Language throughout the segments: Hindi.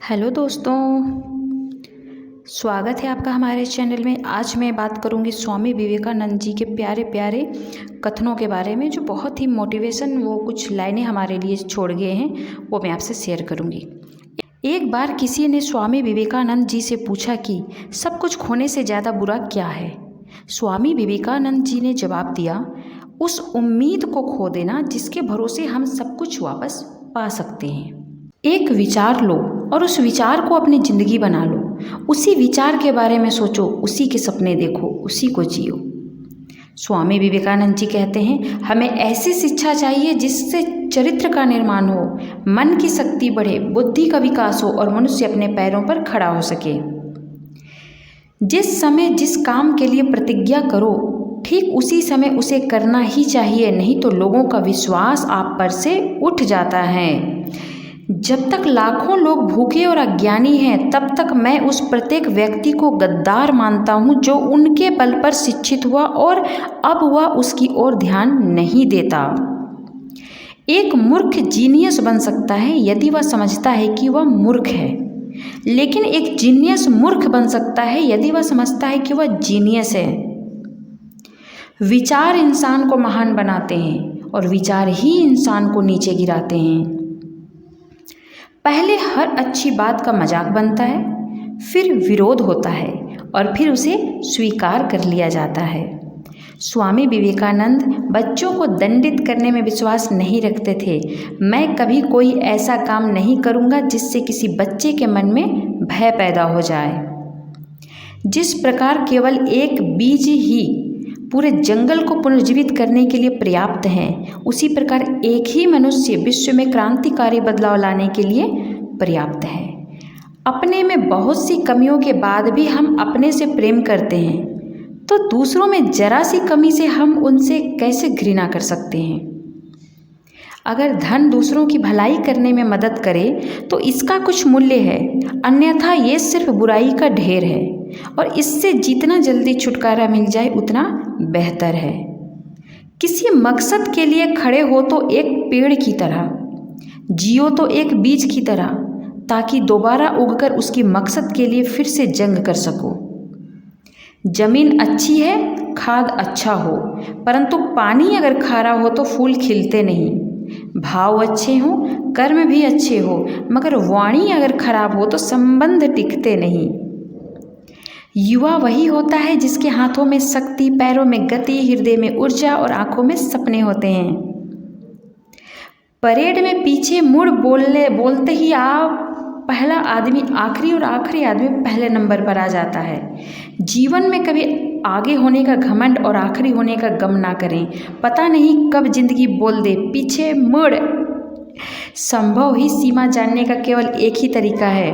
हेलो दोस्तों, स्वागत है आपका हमारे चैनल में। आज मैं बात करूंगी स्वामी विवेकानंद जी के प्यारे प्यारे कथनों के बारे में, जो बहुत ही मोटिवेशन वो कुछ लाइनें हमारे लिए छोड़ गए हैं, वो मैं आपसे शेयर करूंगी। एक बार किसी ने स्वामी विवेकानंद जी से पूछा कि सब कुछ खोने से ज़्यादा बुरा क्या है। स्वामी विवेकानंद जी ने जवाब दिया, उस उम्मीद को खो देना जिसके भरोसे हम सब कुछ वापस पा सकते हैं। एक विचार लो और उस विचार को अपनी ज़िंदगी बना लो। उसी विचार के बारे में सोचो, उसी के सपने देखो, उसी को जियो। स्वामी विवेकानंद जी कहते हैं, हमें ऐसी शिक्षा चाहिए जिससे चरित्र का निर्माण हो, मन की शक्ति बढ़े, बुद्धि का विकास हो और मनुष्य अपने पैरों पर खड़ा हो सके। जिस समय जिस काम के लिए प्रतिज्ञा करो, ठीक उसी समय उसे करना ही चाहिए, नहीं तो लोगों का विश्वास आप पर से उठ जाता है। जब तक लाखों लोग भूखे और अज्ञानी हैं, तब तक मैं उस प्रत्येक व्यक्ति को गद्दार मानता हूँ जो उनके बल पर शिक्षित हुआ और अब वह उसकी ओर ध्यान नहीं देता। एक मूर्ख जीनियस बन सकता है यदि वह समझता है कि वह मूर्ख है, लेकिन एक जीनियस मूर्ख बन सकता है यदि वह समझता है कि वह जीनियस है। विचार इंसान को महान बनाते हैं और विचार ही इंसान को नीचे गिराते हैं। पहले हर अच्छी बात का मजाक बनता है, फिर विरोध होता है और फिर उसे स्वीकार कर लिया जाता है। स्वामी विवेकानंद बच्चों को दंडित करने में विश्वास नहीं रखते थे। मैं कभी कोई ऐसा काम नहीं करूँगा जिससे किसी बच्चे के मन में भय पैदा हो जाए। जिस प्रकार केवल एक बीज ही पूरे जंगल को पुनर्जीवित करने के लिए पर्याप्त है, उसी प्रकार एक ही मनुष्य विश्व में क्रांतिकारी बदलाव लाने के लिए पर्याप्त है। अपने में बहुत सी कमियों के बाद भी हम अपने से प्रेम करते हैं, तो दूसरों में जरा सी कमी से हम उनसे कैसे घृणा कर सकते हैं। अगर धन दूसरों की भलाई करने में मदद करे तो इसका कुछ मूल्य है, अन्यथा ये सिर्फ बुराई का ढेर है और इससे जितना जल्दी छुटकारा मिल जाए उतना बेहतर है। किसी मकसद के लिए खड़े हो तो एक पेड़ की तरह, जियो तो एक बीज की तरह, ताकि दोबारा उगकर उसकी मकसद के लिए फिर से जंग कर सको। जमीन अच्छी है, खाद अच्छा हो, परंतु पानी अगर खारा हो तो फूल खिलते नहीं। भाव अच्छे हों, कर्म भी अच्छे हो, मगर वाणी अगर खराब हो तो संबंध टिकते नहीं। युवा वही होता है जिसके हाथों में शक्ति, पैरों में गति, हृदय में ऊर्जा और आंखों में सपने होते हैं। परेड में पीछे मुड़ बोलते ही आप पहला आदमी आखिरी और आखिरी आदमी पहले नंबर पर आ जाता है। जीवन में कभी आगे होने का घमंड और आखिरी होने का गम ना करें। पता नहीं कब जिंदगी बोल दे पीछे मुड़। संभव ही सीमा जानने का केवल एक ही तरीका है,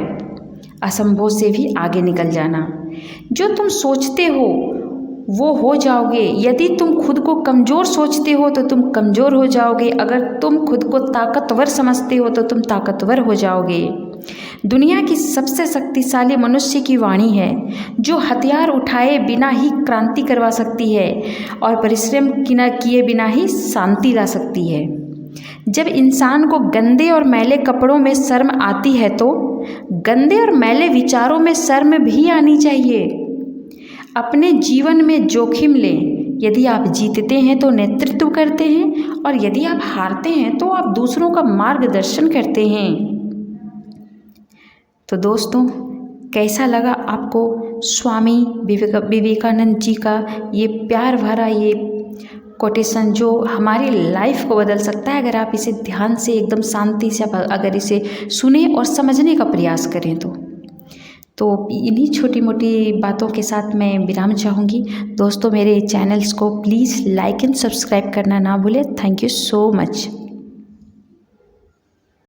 असंभव से भी आगे निकल जाना। जो तुम सोचते हो वो हो जाओगे। यदि तुम खुद को कमज़ोर सोचते हो तो तुम कमज़ोर हो जाओगे। अगर तुम खुद को ताकतवर समझते हो तो तुम ताकतवर हो जाओगे। दुनिया की सबसे शक्तिशाली मनुष्य की वाणी है, जो हथियार उठाए बिना ही क्रांति करवा सकती है और परिश्रम किए बिना ही शांति ला सकती है। जब इंसान को गंदे और मैले कपड़ों में शर्म आती है तो गंदे और मैले विचारों में शर्म भी आनी चाहिए। अपने जीवन में जोखिम लें। यदि आप जीतते हैं तो नेतृत्व करते हैं और यदि आप हारते हैं तो आप दूसरों का मार्गदर्शन करते हैं। तो दोस्तों, कैसा लगा आपको स्वामी विवेकानंद जी का ये प्यार भरा ये कोटेशन, जो हमारी लाइफ को बदल सकता है अगर आप इसे ध्यान से एकदम शांति से अगर इसे सुने और समझने का प्रयास करें तो इन्हीं छोटी मोटी बातों के साथ मैं विराम चाहूँगी। दोस्तों, मेरे चैनल्स को प्लीज़ लाइक एंड सब्सक्राइब करना ना भूलें। Thank you so much.